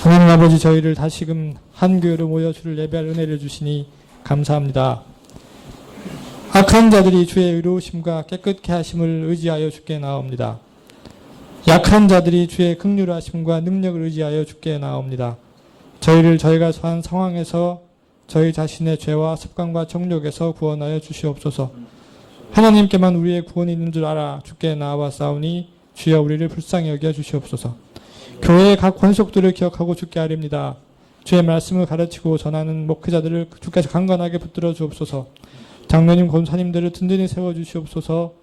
하나님 아버지, 저희를 다시금 한 교회로 모여 주를 예배할 은혜를 주시니 감사합니다. 악한 자들이 주의 의로우심과 깨끗게 하심을 의지하여 주께 나옵니다. 약한 자들이 주의 긍휼하심과 능력을 의지하여 주께 나옵니다. 저희를 저희가 처한 상황에서 저희 자신의 죄와 습관과 정욕에서 구원하여 주시옵소서. 하나님께만 우리의 구원이 있는 줄 알아 주께 나와 싸우니 주여 우리를 불쌍히 여겨 주시옵소서. 교회의 각 권속들을 기억하고 주께 아뢰옵니다. 주의 말씀을 가르치고 전하는 목회자들을 주께서 강건하게 붙들어 주옵소서. 장로님, 권사님들을 든든히 세워주시옵소서.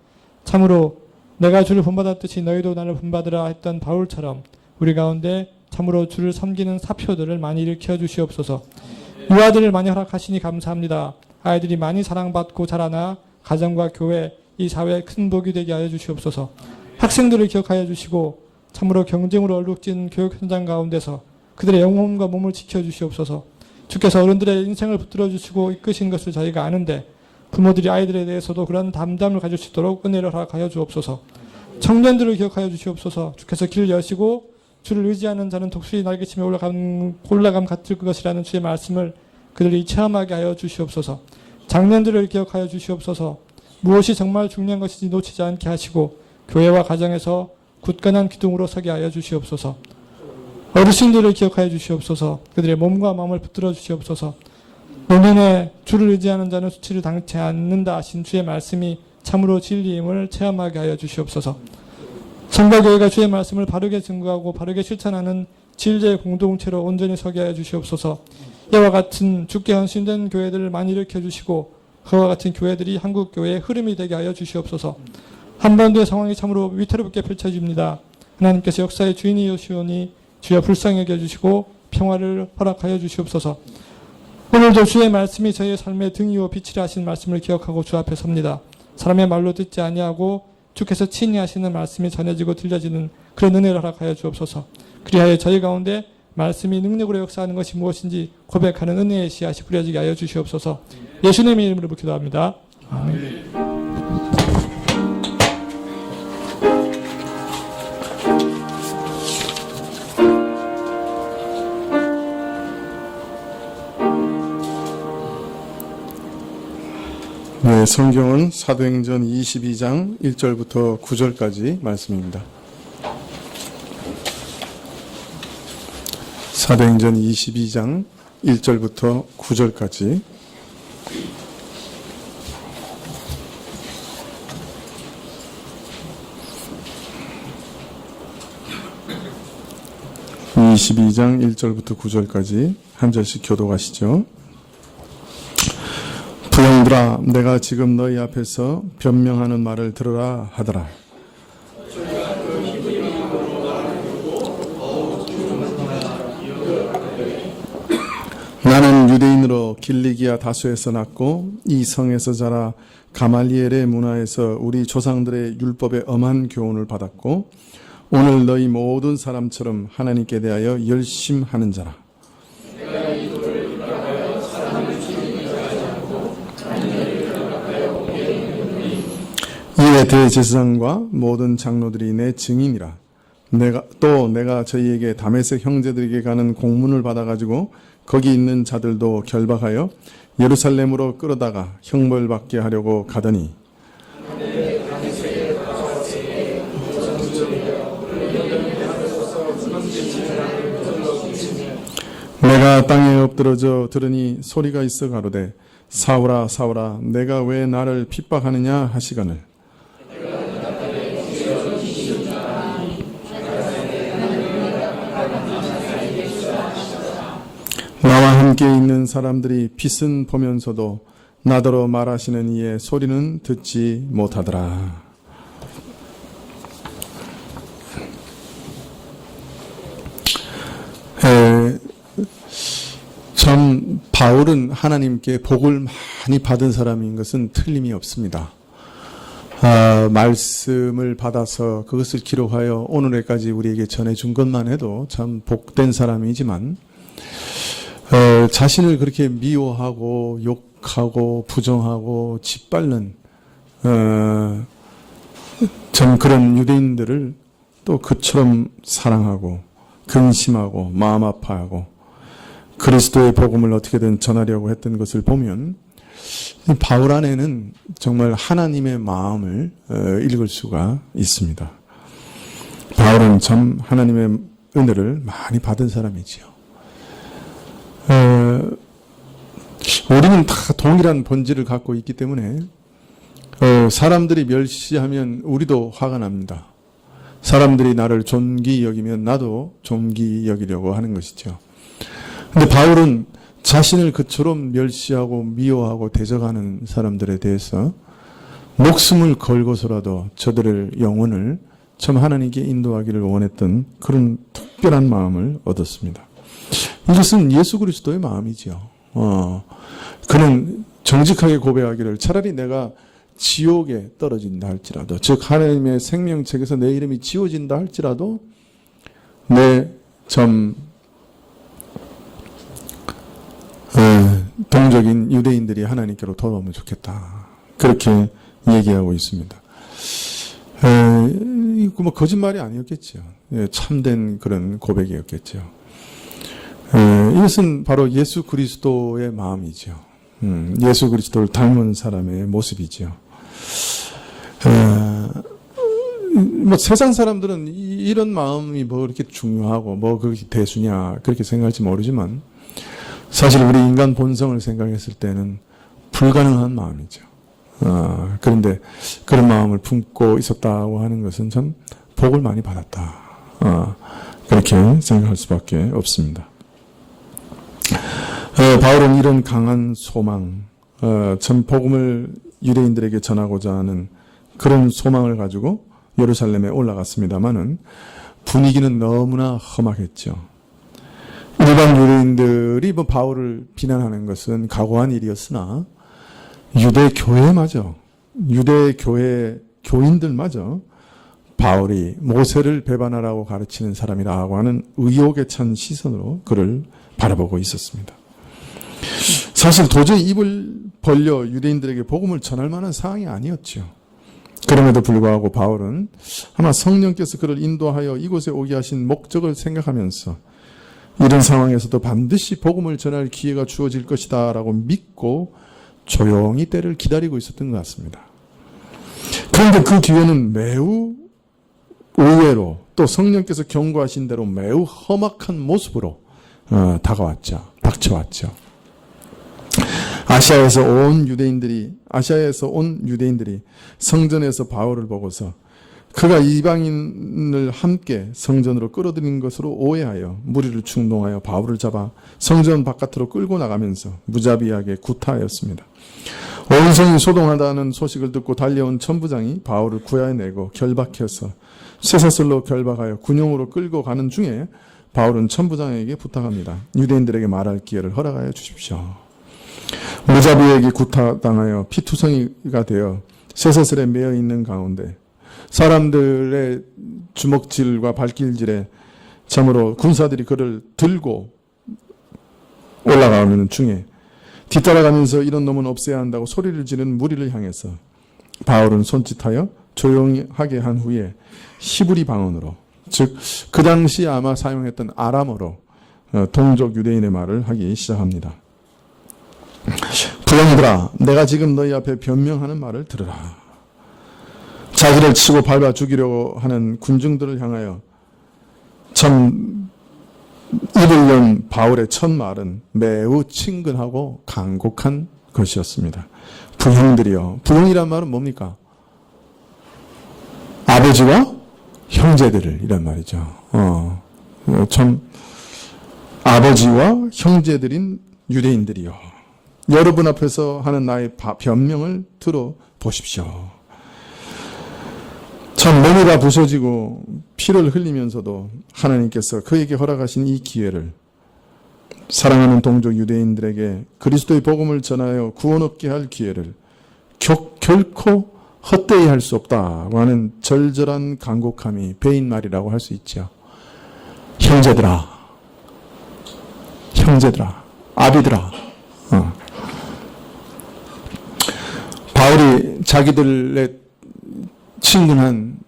참으로 내가 주를 본받았듯이 너희도 나를 본받으라 했던 바울처럼 우리 가운데 참으로 주를 섬기는 사표들을 많이 일으켜 주시옵소서. 유아들을 많이 허락하시니 감사합니다. 아이들이 많이 사랑받고 자라나 가정과 교회, 이 사회에 큰 복이 되게 하여 주시옵소서. 학생들을 기억하여 주시고 참으로 경쟁으로 얼룩진 교육 현장 가운데서 그들의 영혼과 몸을 지켜주시옵소서. 주께서 어른들의 인생을 붙들어 주시고 이끄신 것을 저희가 아는데 부모들이 아이들에 대해서도 그런 담담을 가질 수 있도록 은혜를 허락하여 주옵소서. 청년들을 기억하여 주시옵소서. 주께서 길을 여시고 주를 의지하는 자는 독수리 날개치며 올라감 같을 것이라는 주의 말씀을 그들이 체험하게 하여 주시옵소서. 장년들을 기억하여 주시옵소서. 무엇이 정말 중요한 것인지 놓치지 않게 하시고 교회와 가정에서 굳건한 기둥으로 서게 하여 주시옵소서. 어르신들을 기억하여 주시옵소서. 그들의 몸과 마음을 붙들어 주시옵소서. 노년에 주를 의지하는 자는 수치를 당치 않는다 하신 주의 말씀이 참으로 진리임을 체험하게 하여 주시옵소서. 성가교회가 주의 말씀을 바르게 증거하고 바르게 실천하는 진리의 공동체로 온전히 서게 하여 주시옵소서. 이와 같은 주께 헌신된 교회들을 많이 일으켜 주시고 그와 같은 교회들이 한국교회의 흐름이 되게 하여 주시옵소서. 한반도의 상황이 참으로 위태롭게 펼쳐집니다. 하나님께서 역사의 주인이시오니 주여 불쌍히 여겨주시고 평화를 허락하여 주시옵소서. 오늘도 주의 말씀이 저희의 삶의 등이요 빛이라 하신 말씀을 기억하고 주 앞에 섭니다. 사람의 말로 듣지 아니하고 주께서 친히 하시는 말씀이 전해지고 들려지는 그런 은혜를 허락하여 주옵소서. 그리하여 저희 가운데 말씀이 능력으로 역사하는 것이 무엇인지 고백하는 은혜의 씨앗이 뿌려지게 하여 주시옵소서. 예수님의 이름으로 기도합니다. 아멘. 네, 성경은 사도행전 22장 1절부터 9절까지 말씀입니다. 사도행전 22장 1절부터 9절까지 22장 1절부터 9절까지 한 절씩 교독하시죠. 부형들아, 내가 지금 너희 앞에서 변명하는 말을 들으라 하더라. 나는 유대인으로 길리기아 다소에서 났고 이 성에서 자라 가말리엘의 문화에서 우리 조상들의 율법의 엄한 교훈을 받았고 오늘 너희 모든 사람처럼 하나님께 대하여 열심하는 자라. 이에 대제사장과 모든 장로들이 내 증인이라. 내가 저희에게 다메섹 형제들에게 가는 공문을 받아가지고 거기 있는 자들도 결박하여 예루살렘으로 끌어다가 형벌받게 하려고 가더니 내가 땅에 엎드러져 들으니 소리가 있어 가로되 사울아 사울아 내가 왜 나를 핍박하느냐 하시거늘 나와 함께 있는 사람들이 빛은 보면서도 나더러 말하시는 이의 소리는 듣지 못하더라. 참 바울은 하나님께 복을 많이 받은 사람인 것은 틀림이 없습니다. 말씀을 받아서 그것을 기록하여 오늘까지 우리에게 전해준 것만 해도 참 복된 사람이지만 자신을 그렇게 미워하고 욕하고 부정하고 짓밟는 참 그런 유대인들을 또 그처럼 사랑하고 근심하고 마음 아파하고 그리스도의 복음을 어떻게든 전하려고 했던 것을 보면 바울 안에는 정말 하나님의 마음을 읽을 수가 있습니다. 바울은 참 하나님의 은혜를 많이 받은 사람이지요. 우리는 다 동일한 본질을 갖고 있기 때문에 사람들이 멸시하면 우리도 화가 납니다. 사람들이 나를 존귀 여기면 나도 존귀 여기려고 하는 것이죠. 근데 바울은 자신을 그처럼 멸시하고 미워하고 대적하는 사람들에 대해서 목숨을 걸고서라도 저들의 영혼을 참 하나님께 인도하기를 원했던 그런 특별한 마음을 얻었습니다. 이것은 예수 그리스도의 마음이지요. 그는 정직하게 고백하기를 차라리 내가 지옥에 떨어진다 할지라도, 즉 하나님의 생명책에서 내 이름이 지워진다 할지라도 내 동족인 유대인들이 하나님께로 돌아오면 좋겠다. 그렇게 얘기하고 있습니다. 뭐 거짓말이 아니었겠죠. 참된 그런 고백이었겠죠. 이것은 바로 예수 그리스도의 마음이죠. 예수 그리스도를 닮은 사람의 모습이죠. 뭐 세상 사람들은 이런 마음이 뭐 그렇게 중요하고 뭐 그렇게 대수냐 그렇게 생각할지 모르지만 사실 우리 인간 본성을 생각했을 때는 불가능한 마음이죠. 그런데 그런 마음을 품고 있었다고 하는 것은 참 복을 많이 받았다. 그렇게 생각할 수밖에 없습니다. 바울은 이런 강한 소망, 참 복음을 유대인들에게 전하고자 하는 그런 소망을 가지고 예루살렘에 올라갔습니다마는 분위기는 너무나 험악했죠. 일반 유대인들이 뭐 바울을 비난하는 것은 각오한 일이었으나 유대 교회마저, 유대 교회 교인들마저 바울이 모세를 배반하라고 가르치는 사람이라고 하는 의혹에 찬 시선으로 그를 바라보고 있었습니다. 사실 도저히 입을 벌려 유대인들에게 복음을 전할 만한 상황이 아니었죠. 그럼에도 불구하고 바울은 아마 성령께서 그를 인도하여 이곳에 오게 하신 목적을 생각하면서 이런 상황에서도 반드시 복음을 전할 기회가 주어질 것이다 라고 믿고 조용히 때를 기다리고 있었던 것 같습니다. 그런데 그 기회는 매우 의외로 또 성령께서 경고하신 대로 매우 험악한 모습으로 닥쳐왔죠. 아시아에서 온 유대인들이 성전에서 바울을 보고서 그가 이방인을 함께 성전으로 끌어들인 것으로 오해하여 무리를 충동하여 바울을 잡아 성전 바깥으로 끌고 나가면서 무자비하게 구타하였습니다. 온성이 소동하다는 소식을 듣고 달려온 천부장이 바울을 구해내고 결박해서 쇠사슬로 결박하여 군용으로 끌고 가는 중에 바울은 천부장에게 부탁합니다. 유대인들에게 말할 기회를 허락하여 주십시오. 무자비에게 구타당하여 피투성이가 되어 쇠사슬에 매여 있는 가운데 사람들의 주먹질과 발길질에 참으로 군사들이 그를 들고 올라가는 중에 뒤따라가면서 이런 놈은 없애야 한다고 소리를 지르는 무리를 향해서 바울은 손짓하여 조용히 하게 한 후에 히브리 방언으로, 즉 그 당시 아마 사용했던 아람어로 동족 유대인의 말을 하기 시작합니다. 부형들아, 내가 지금 너희 앞에 변명하는 말을 들으라. 자기를 치고 밟아 죽이려고 하는 군중들을 향하여 참 입을 연 바울의 첫 말은 매우 친근하고 간곡한 것이었습니다. 부형들이요. 부형이란 말은 뭡니까? 아버지와 형제들을 이란 말이죠. 참 아버지와 형제들인 유대인들이요. 여러분 앞에서 하는 나의 변명을 들어보십시오. 참 몸이 다 부서지고 피를 흘리면서도 하나님께서 그에게 허락하신 이 기회를 사랑하는 동족 유대인들에게 그리스도의 복음을 전하여 구원 얻게 할 기회를 결코 헛되이 할 수 없다고 하는 절절한 간곡함이 배인말이라고 할 수 있죠. 형제들아, 아비들아. 바울이 자기들의 친근한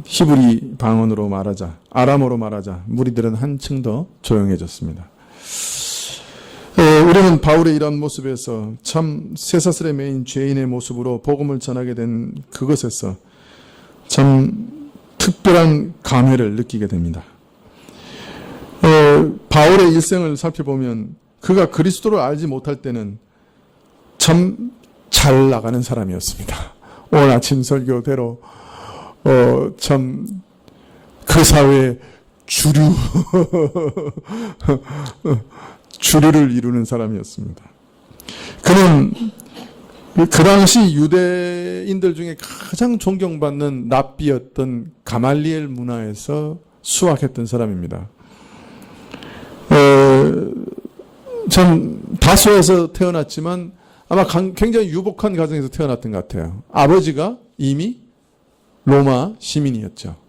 히브리 방언으로 말하자, 아람어로 말하자 무리들은 한층 더 조용해졌습니다. 우리는 바울의 이런 모습에서 참 쇠사슬에 매인 죄인의 모습으로 복음을 전하게 된 그것에서 참 특별한 감회를 느끼게 됩니다. 바울의 일생을 살펴보면 그가 그리스도를 알지 못할 때는 참 잘 나가는 사람이었습니다. 오늘 아침 설교대로 참 그 사회의 주류를 이루는 사람이었습니다. 그는 그 당시 유대인들 중에 가장 존경받는 랍비였던 가말리엘 문화에서 수학했던 사람입니다. 참 다소에서 태어났지만 아마 굉장히 유복한 가정에서 태어났던 것 같아요. 아버지가 이미 로마 시민이었죠.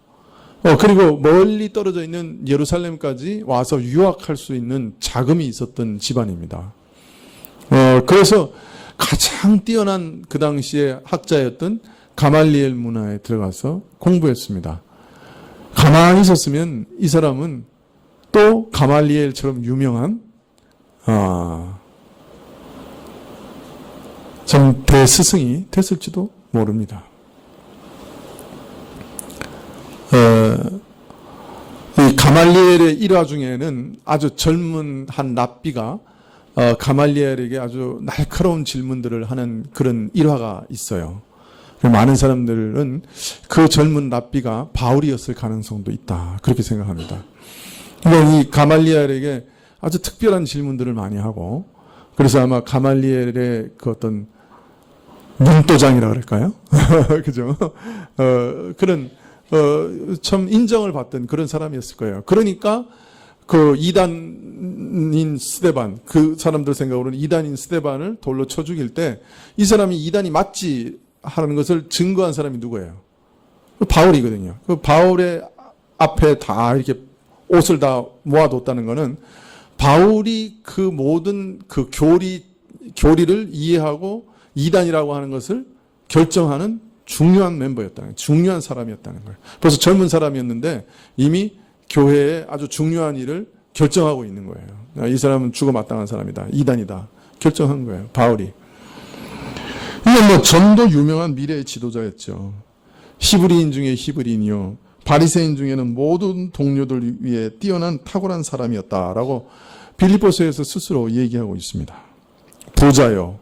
그리고 멀리 떨어져 있는 예루살렘까지 와서 유학할 수 있는 자금이 있었던 집안입니다. 그래서 가장 뛰어난 그 당시의 학자였던 가말리엘 문화에 들어가서 공부했습니다. 가만히 있었으면 이 사람은 또 가말리엘처럼 유명한 참 대스승이 됐을지도 모릅니다. 이 가말리엘의 일화 중에는 아주 젊은 한 랍비가 가말리엘에게 아주 날카로운 질문들을 하는 그런 일화가 있어요. 많은 사람들은 그 젊은 랍비가 바울이었을 가능성도 있다, 그렇게 생각합니다. 그러니까 이 가말리엘에게 아주 특별한 질문들을 많이 하고, 그래서 아마 가말리엘의 그 어떤 문도장이라 그럴까요? 그죠? 그런 참 인정을 받던 그런 사람이었을 거예요. 그러니까 그 이단인 스데반, 그 사람들 생각으로는 이단인 스데반을 돌로 쳐 죽일 때 이 사람이 이단이 맞지 하는 것을 증거한 사람이 누구예요? 바울이거든요. 그 바울의 앞에 다 이렇게 옷을 다 모아뒀다는 거는 바울이 그 모든 그 교리를 이해하고 이단이라고 하는 것을 결정하는 중요한 멤버였다는 거예요. 중요한 사람이었다는 거예요. 벌써 젊은 사람이었는데 이미 교회의 아주 중요한 일을 결정하고 있는 거예요. 이 사람은 죽어 마땅한 사람이다, 이단이다, 결정한 거예요, 바울이. 이게 전도 유명한 미래의 지도자였죠. 히브리인 중에 히브리인이요, 바리새인 중에는 모든 동료들 위에 뛰어난 탁월한 사람이었다라고 빌립보서에서 스스로 얘기하고 있습니다. 부자요,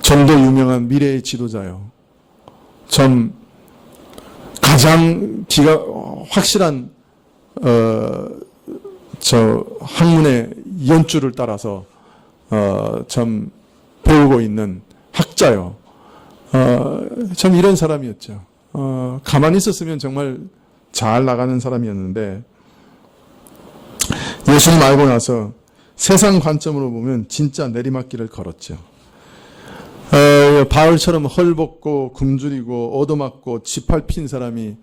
전도 유명한 미래의 지도자요, 전 가장 기가 확실한 학문의 연줄을 따라서 참 배우고 있는 학자요. 참 이런 사람이었죠. 가만히 있었으면 정말 잘 나가는 사람이었는데 예수님 알고 나서 세상 관점으로 보면 진짜 내리막길을 걸었죠. 바울처럼 헐벗고 굶주리고 얻어맞고 지팔 핀 사람이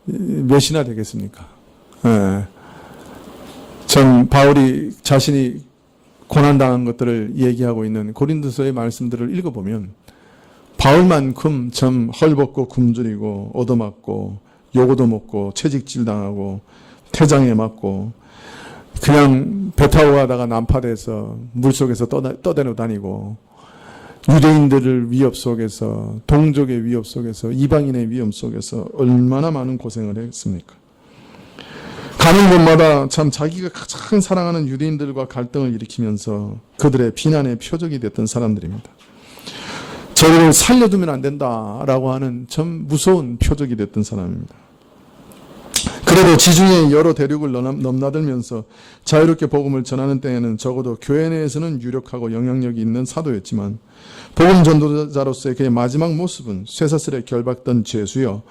몇이나 되겠습니까? 전 바울이 자신이 고난당한 것들을 얘기하고 있는 고린도서의 말씀들을 읽어보면 바울만큼 참 헐벗고 굶주리고 얻어맞고 욕도 먹고 채찍질 당하고 태장에 맞고 그냥 배 타고 가다가 난파돼서 물속에서 떠다니고 다니고 유대인들을 위협 속에서, 동족의 위협 속에서, 이방인의 위험 속에서 얼마나 많은 고생을 했습니까? 가는 곳마다 참 자기가 가장 사랑하는 유대인들과 갈등을 일으키면서 그들의 비난의 표적이 됐던 사람들입니다. 저를 살려두면 안 된다라고 하는 참 무서운 표적이 됐던 사람입니다. 그래도 지중해 여러 대륙을 넘나들면서 자유롭게 복음을 전하는 때에는 적어도 교회 내에서는 유력하고 영향력이 있는 사도였지만 복음 전도자로서의 그의 마지막 모습은 쇠사슬에 결박된 죄수여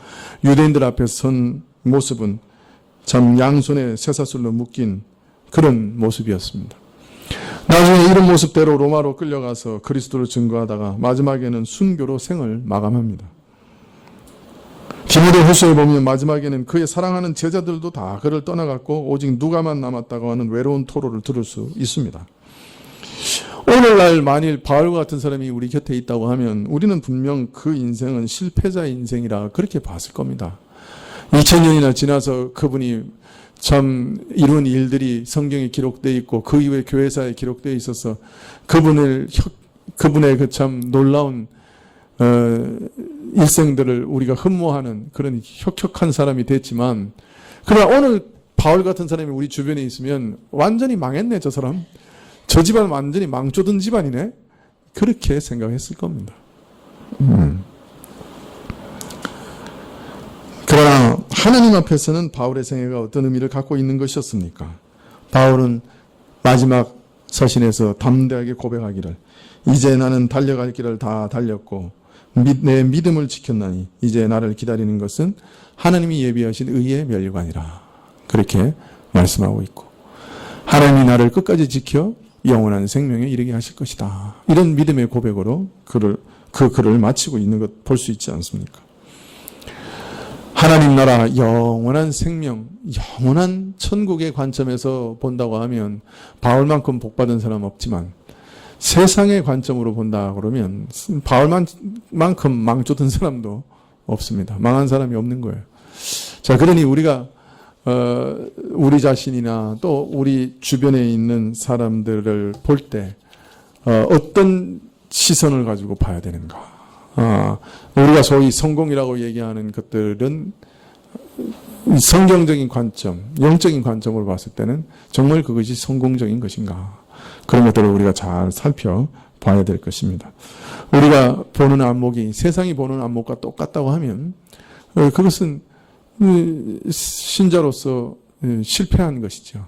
유대인들 앞에 선 모습은 참 양손에 쇠사슬로 묶인 그런 모습이었습니다. 나중에 이런 모습대로 로마로 끌려가서 그리스도를 증거하다가 마지막에는 순교로 생을 마감합니다. 디모데후서에 보면 마지막에는 그의 사랑하는 제자들도 다 그를 떠나갔고 오직 누가만 남았다고 하는 외로운 토로를 들을 수 있습니다. 오늘날 만일 바울과 같은 사람이 우리 곁에 있다고 하면 우리는 분명 그 인생은 실패자의 인생이라 그렇게 봤을 겁니다. 2000년이나 지나서 그분이 참 이룬 일들이 성경에 기록되어 있고 그 이후에 교회사에 기록되어 있어서 그분의 그 참 놀라운 일생들을 우리가 흠모하는 그런 혁혁한 사람이 됐지만, 그러나 오늘 바울 같은 사람이 우리 주변에 있으면 완전히 망했네, 저 사람. 저 집안 완전히 망조든 집안이네. 그렇게 생각했을 겁니다. 그러나 하나님 앞에서는 바울의 생애가 어떤 의미를 갖고 있는 것이었습니까? 바울은 마지막 서신에서 담대하게 고백하기를, 이제 나는 달려갈 길을 다 달렸고 내 믿음을 지켰나니 이제 나를 기다리는 것은 하나님이 예비하신 의의 멸류관이라, 그렇게 말씀하고 있고, 하나님이 나를 끝까지 지켜 영원한 생명에 이르게 하실 것이다. 이런 믿음의 고백으로 그 글을 마치고 있는 것 볼 수 있지 않습니까? 하나님 나라, 영원한 생명, 영원한 천국의 관점에서 본다고 하면 바울만큼 복받은 사람 없지만, 세상의 관점으로 본다 그러면 바울만큼 망조든 사람도 없습니다. 망한 사람이 없는 거예요. 자, 그러니 우리가 우리 자신이나 또 우리 주변에 있는 사람들을 볼 때 어떤 시선을 가지고 봐야 되는가? 우리가 소위 성공이라고 얘기하는 것들은 성경적인 관점, 영적인 관점으로 봤을 때는 정말 그것이 성공적인 것인가? 그런 것들을 우리가 잘 살펴봐야 될 것입니다. 우리가 보는 안목이 세상이 보는 안목과 똑같다고 하면 그것은 신자로서 실패한 것이죠.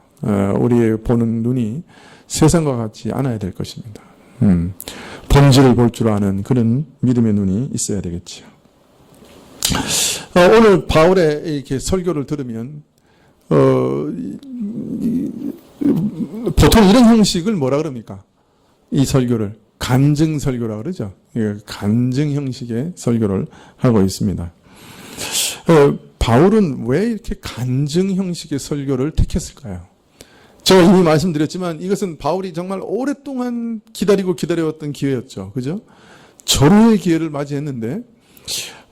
우리의 보는 눈이 세상과 같지 않아야 될 것입니다. 본질을 볼 줄 아는 그런 믿음의 눈이 있어야 되겠죠. 오늘 바울의 이렇게 설교를 들으면 보통 이런 형식을 뭐라 그럽니까? 이 설교를 간증 설교라 그러죠. 간증 형식의 설교를 하고 있습니다. 바울은 왜 이렇게 간증 형식의 설교를 택했을까요? 제가 이미 말씀드렸지만 이것은 바울이 정말 오랫동안 기다려왔던 기회였죠. 그죠? 절호의 기회를 맞이했는데,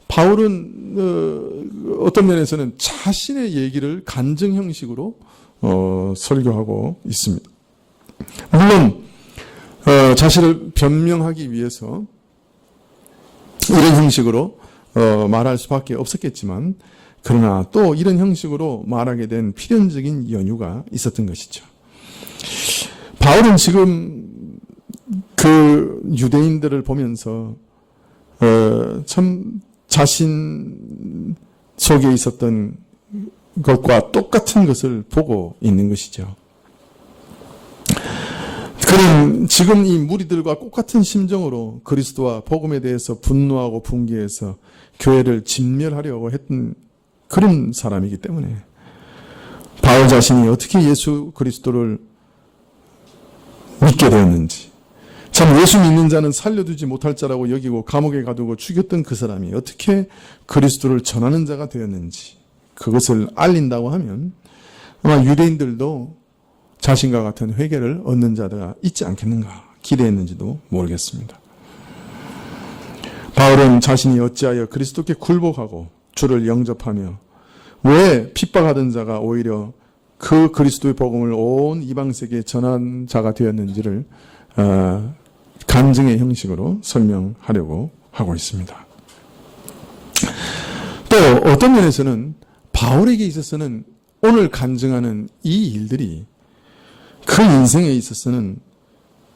바울은 어떤 면에서는 자신의 얘기를 간증 형식으로 설교하고 있습니다. 물론 자신을 변명하기 위해서 이런 형식으로 말할 수밖에 없었겠지만, 그러나 또 이런 형식으로 말하게 된 필연적인 연유가 있었던 것이죠. 바울은 지금 그 유대인들을 보면서 참 자신 속에 있었던 것과 똑같은 것을 보고 있는 것이죠. 그는 지금 이 무리들과 똑같은 심정으로 그리스도와 복음에 대해서 분노하고 분개해서 교회를 진멸하려고 했던 그런 사람이기 때문에, 바울 자신이 어떻게 예수 그리스도를 믿게 되었는지, 참 예수 믿는 자는 살려두지 못할 자라고 여기고 감옥에 가두고 죽였던 그 사람이 어떻게 그리스도를 전하는 자가 되었는지, 그것을 알린다고 하면 아마 유대인들도 자신과 같은 회개를 얻는 자가 있지 않겠는가 기대했는지도 모르겠습니다. 바울은 자신이 어찌하여 그리스도께 굴복하고 주를 영접하며 왜 핍박하던 자가 오히려 그 그리스도의 복음을 온 이방 세계에 전한 자가 되었는지를 간증의 형식으로 설명하려고 하고 있습니다. 또 어떤 면에서는 바울에게 있어서는 오늘 간증하는 이 일들이 그 인생에 있어서는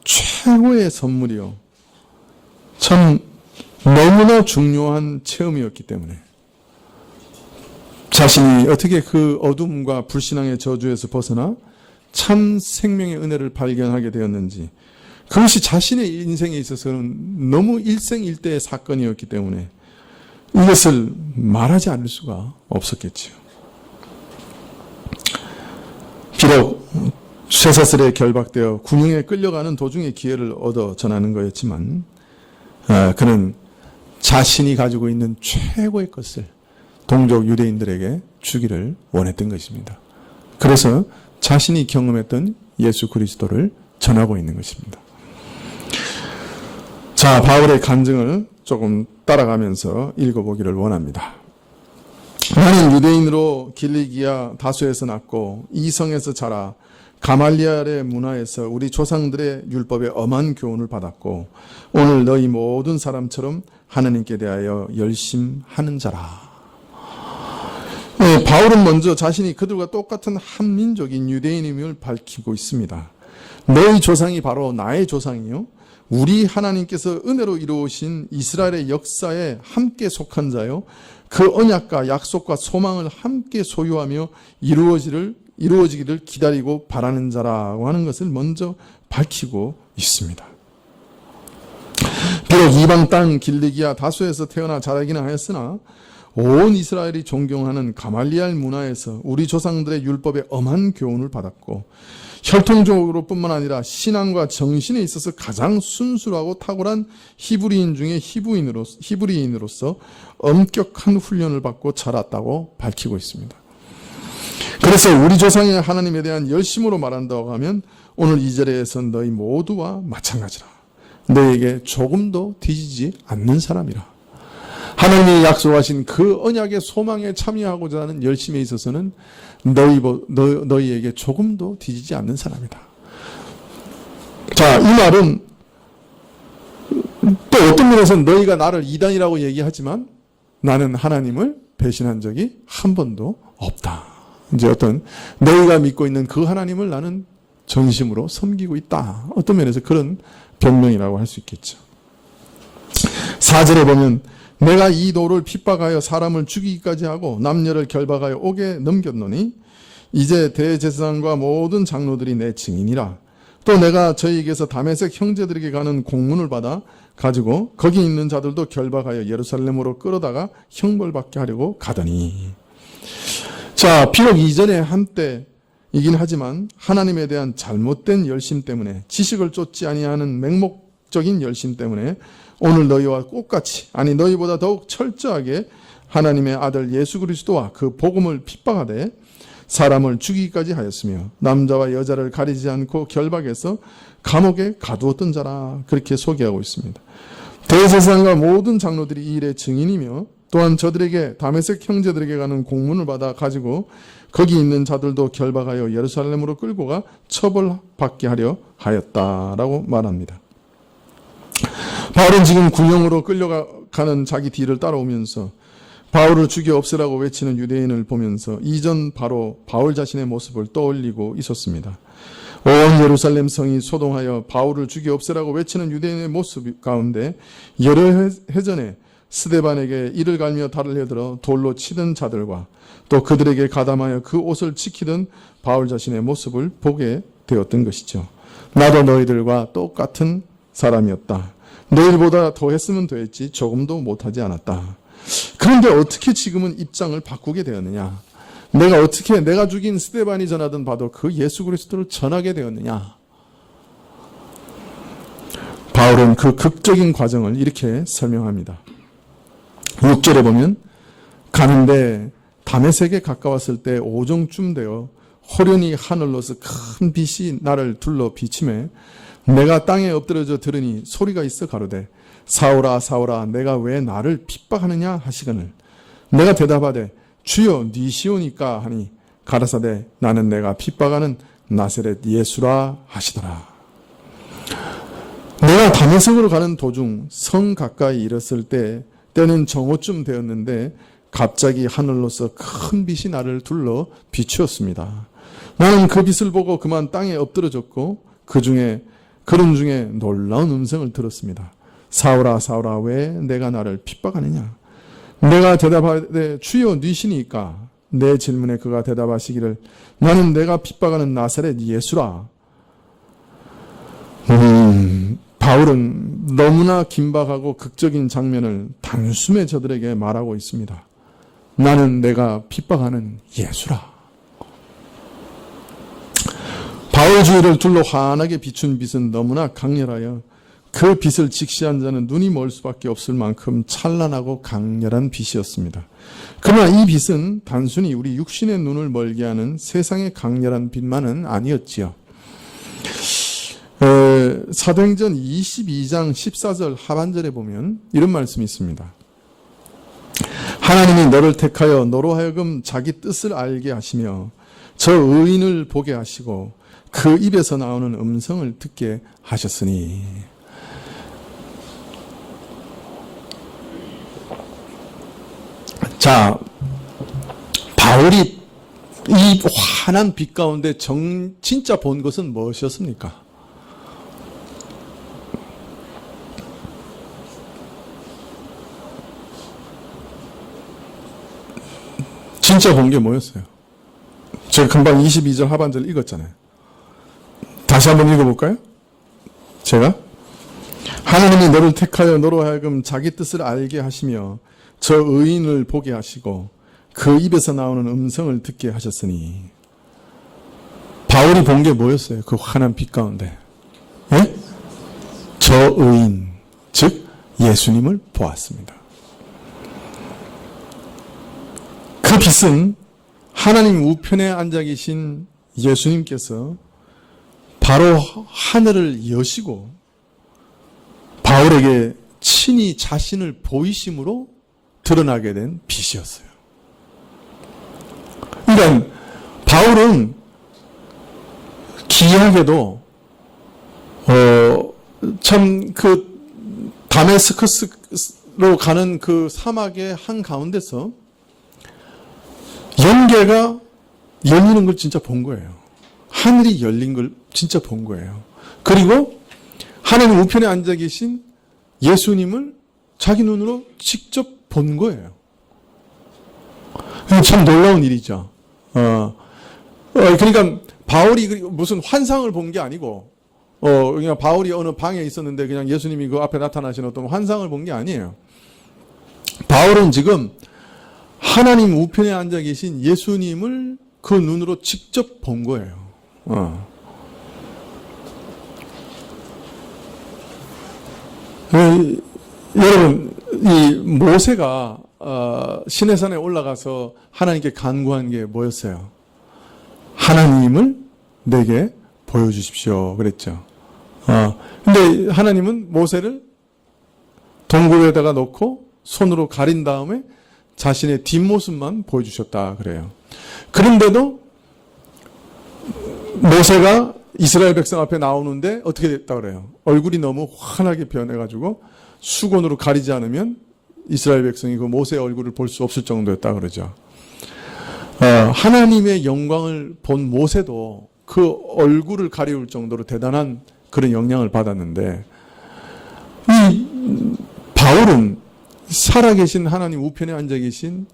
최고의 선물이요, 참 너무나 중요한 체험이었기 때문에 자신이 어떻게 그 어둠과 불신앙의 저주에서 벗어나 참 생명의 은혜를 발견하게 되었는지, 그것이 자신의 인생에 있어서는 너무 일생일대의 사건이었기 때문에 이것을 말하지 않을 수가 없었겠지요. 비록 쇠사슬에 결박되어 군용에 끌려가는 도중에 기회를 얻어 전하는 거였지만, 그는 자신이 가지고 있는 최고의 것을 동족 유대인들에게 주기를 원했던 것입니다. 그래서 자신이 경험했던 예수 그리스도를 전하고 있는 것입니다. 자, 바울의 간증을 조금 따라가면서 읽어보기를 원합니다. 나는 유대인으로 길리기아 다소에서 났고 이 성에서 자라 가말리엘의 문화에서 우리 조상들의 율법에 엄한 교훈을 받았고 오늘 너희 모든 사람처럼 하나님께 대하여 열심하는 자라. 네, 바울은 먼저 자신이 그들과 똑같은 한민족인 유대인임을 밝히고 있습니다. 너희 조상이 바로 나의 조상이요 우리 하나님께서 은혜로 이루어신 이스라엘의 역사에 함께 속한 자요 그 언약과 약속과 소망을 함께 소유하며 이루어지기를 기다리고 바라는 자라고 하는 것을 먼저 밝히고 있습니다. 비록 이방 땅 길리기아 다소에서 태어나 자라기는 하였으나 온 이스라엘이 존경하는 가말리엘 문화에서 우리 조상들의 율법에 엄한 교훈을 받았고 혈통적으로 뿐만 아니라 신앙과 정신에 있어서 가장 순수하고 탁월한 히브리인 중에 히브리인으로서 엄격한 훈련을 받고 자랐다고 밝히고 있습니다. 그래서 우리 조상의 하나님에 대한 열심으로 말한다고 하면 오늘 2절에서 너희 모두와 마찬가지라. 너에게 조금도 뒤지지 않는 사람이라. 하나님이 약속하신 그 언약의 소망에 참여하고자 하는 열심에 있어서는 너희에게 조금도 뒤지지 않는 사람이다. 자, 이 말은 또 어떤 면에서는 너희가 나를 이단이라고 얘기하지만 나는 하나님을 배신한 적이 한 번도 없다. 이제 너희가 믿고 있는 그 하나님을 나는 전심으로 섬기고 있다. 어떤 면에서 그런 변명이라고 할 수 있겠죠. 4절에 보면 내가 이 도를 핍박하여 사람을 죽이기까지 하고 남녀를 결박하여 옥에 넘겼노니 이제 대제사장과 모든 장로들이 내 증인이라. 또 내가 저희에게서 다메섹 형제들에게 가는 공문을 받아 가지고 거기 있는 자들도 결박하여 예루살렘으로 끌어다가 형벌받게 하려고 가더니. 자, 비록 이전에 한때이긴 하지만 하나님에 대한 잘못된 열심 때문에 지식을 쫓지 아니하는 맹목적인 열심 때문에 오늘 너희와 똑같이 아니 너희보다 더욱 철저하게 하나님의 아들 예수 그리스도와 그 복음을 핍박하되 사람을 죽이기까지 하였으며 남자와 여자를 가리지 않고 결박해서 감옥에 가두었던 자라. 그렇게 소개하고 있습니다. 대제사장과 모든 장로들이 이 일의 증인이며 또한 저들에게 다메섹 형제들에게 가는 공문을 받아 가지고 거기 있는 자들도 결박하여 예루살렘으로 끌고 가 처벌받게 하려 하였다라고 말합니다. 바울은 지금 군용으로 끌려가는 자기 뒤를 따라오면서 바울을 죽여 없애라고 외치는 유대인을 보면서 이전 바로 바울 자신의 모습을 떠올리고 있었습니다. 온 예루살렘 성이 소동하여 바울을 죽여 없애라고 외치는 유대인의 모습 가운데 여러 해 전에 스데반에게 이를 갈며 달을 헤들어 돌로 치던 자들과 또 그들에게 가담하여 그 옷을 지키던 바울 자신의 모습을 보게 되었던 것이죠. 나도 너희들과 똑같은 사람이었다. 너희들보다 더 했으면 됐지 조금도 못하지 않았다. 그런데 어떻게 지금은 입장을 바꾸게 되었느냐? 내가 죽인 스데반이 전하던 바도 그 예수 그리스도를 전하게 되었느냐? 바울은 그 극적인 과정을 이렇게 설명합니다. 6절에 보면 가는데 다메섹에 가까웠을 때 오정쯤 되어 호련히 하늘로서 큰 빛이 나를 둘러 비침해 내가 땅에 엎드려져 들으니 소리가 있어 가로되 사울아 사울아 내가 왜 나를 핍박하느냐 하시거늘 내가 대답하되 주여 니시오니까 하니 가라사대 나는 내가 핍박하는 나사렛 예수라 하시더라. 내가 다메섹으로 가는 도중 성 가까이 이르렀을 때는 정오쯤 되었는데 갑자기 하늘로서 큰 빛이 나를 둘러 비추었습니다. 나는 그 빛을 보고 그만 땅에 엎드러졌고 그런 중에 놀라운 음성을 들었습니다. 사울아 사울아 왜 내가 나를 핍박하느냐? 내가 대답하되 주여 니시니까. 내 질문에 그가 대답하시기를 나는 내가 핍박하는 나사렛 예수라. 바울은 너무나 긴박하고 극적인 장면을 단숨에 저들에게 말하고 있습니다. 나는 내가 핍박하는 예수라. 바울 주위를 둘러 환하게 비춘 빛은 너무나 강렬하여 그 빛을 직시한 자는 눈이 멀 수밖에 없을 만큼 찬란하고 강렬한 빛이었습니다. 그러나 이 빛은 단순히 우리 육신의 눈을 멀게 하는 세상의 강렬한 빛만은 아니었지요. 사도행전 22장 14절 하반절에 보면 이런 말씀이 있습니다. 하나님이 너를 택하여 너로 하여금 자기 뜻을 알게 하시며 저 의인을 보게 하시고 그 입에서 나오는 음성을 듣게 하셨으니. 자, 바울이 이 환한 빛 가운데 진짜 본 것은 무엇이었습니까? 진짜 본 게 뭐였어요? 제가 금방 22절 하반절 읽었잖아요. 다시 한번 읽어볼까요? 제가 하나님이 너를 택하여 너로 하여금 자기 뜻을 알게 하시며 저 의인을 보게 하시고 그 입에서 나오는 음성을 듣게 하셨으니. 바울이 본 게 뭐였어요? 그 환한 빛 가운데. 예? 저 의인, 즉 예수님을 보았습니다. 그 빛은 하나님 우편에 앉아 계신 예수님께서 바로 하늘을 여시고 바울에게 친히 자신을 보이심으로 드러나게 된 빛이었어요. 그러니까 바울은 기이하게도 참 그 다메스커스로 가는 그 사막의 한 가운데서 영계가 열리는 걸 진짜 본 거예요. 하늘이 열린 걸 진짜 본 거예요. 그리고 하나님 우편에 앉아 계신 예수님을 자기 눈으로 직접 본 거예요. 참 놀라운 일이죠. 그러니까 바울이 무슨 환상을 본 게 아니고, 그냥 바울이 어느 방에 있었는데 그냥 예수님이 그 앞에 나타나신 어떤 환상을 본 게 아니에요. 바울은 지금 하나님 우편에 앉아 계신 예수님을 그 눈으로 직접 본 거예요. 여러분, 이 모세가 시내산에 올라가서 하나님께 간구한 게 뭐였어요? 하나님을 내게 보여주십시오. 그랬죠. 근데 하나님은 모세를 동굴에다가 놓고 손으로 가린 다음에 자신의 뒷모습만 보여주셨다 그래요. 그런데도 모세가 이스라엘 백성 앞에 나오는데 어떻게 됐다 그래요? 얼굴이 너무 환하게 변해가지고 수건으로 가리지 않으면 이스라엘 백성이 그 모세의 얼굴을 볼 수 없을 정도였다 그러죠. 하나님의 영광을 본 모세도 그 얼굴을 가리울 정도로 대단한 그런 영향을 받았는데, 이 바울은 살아계신 하나님 우편에 앉아 계신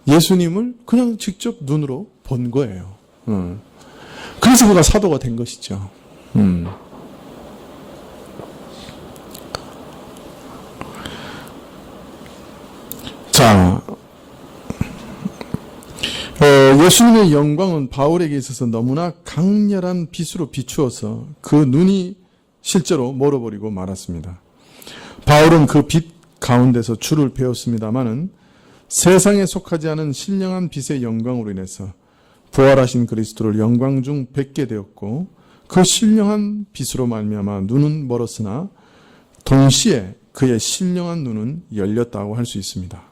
예수님을 그냥 직접 눈으로 본 거예요. 그래서 그가 사도가 된 것이죠. 자, 예수님의 영광은 바울에게 있어서 너무나 강렬한 빛으로 비추어서 그 눈이 실제로 멀어버리고 말았습니다. 바울은 그 빛 가운데서 주를 배웠습니다마는 세상에 속하지 않은 신령한 빛의 영광으로 인해서 부활하신 그리스도를 영광 중 뵙게 되었고, 그 신령한 빛으로 말미암아 눈은 멀었으나 동시에 그의 신령한 눈은 열렸다고 할 수 있습니다.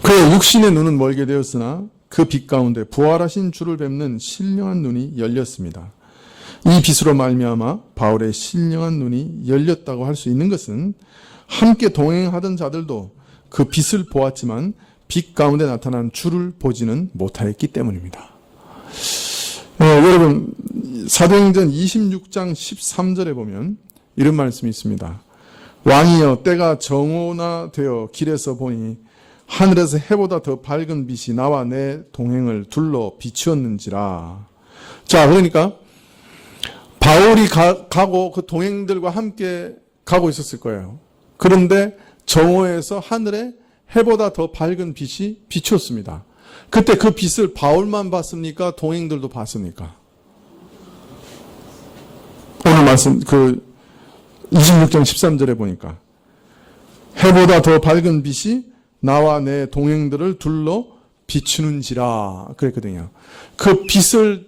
그의 육신의 눈은 멀게 되었으나 그 빛 가운데 부활하신 주를 뵙는 신령한 눈이 열렸습니다. 이 빛으로 말미암아 바울의 신령한 눈이 열렸다고 할 수 있는 것은 함께 동행하던 자들도 그 빛을 보았지만 빛 가운데 나타난 주를 보지는 못하였기 때문입니다. 여러분, 사도행전 26장 13절에 보면 이런 말씀이 있습니다. 왕이여, 때가 정오나되어 길에서 보니 하늘에서 해보다 더 밝은 빛이 나와 내 동행을 둘러 비추었는지라. 자, 그러니까 바울이 가고 그 동행들과 함께 가고 있었을 거예요. 그런데 정오에서 하늘에 해보다 더 밝은 빛이 비추었습니다. 그때 그 빛을 바울만 봤습니까? 동행들도 봤습니까? 오늘 말씀 그 26장 13절에 보니까 해보다 더 밝은 빛이 나와 내 동행들을 둘러 비추는지라 그랬거든요. 그 빛을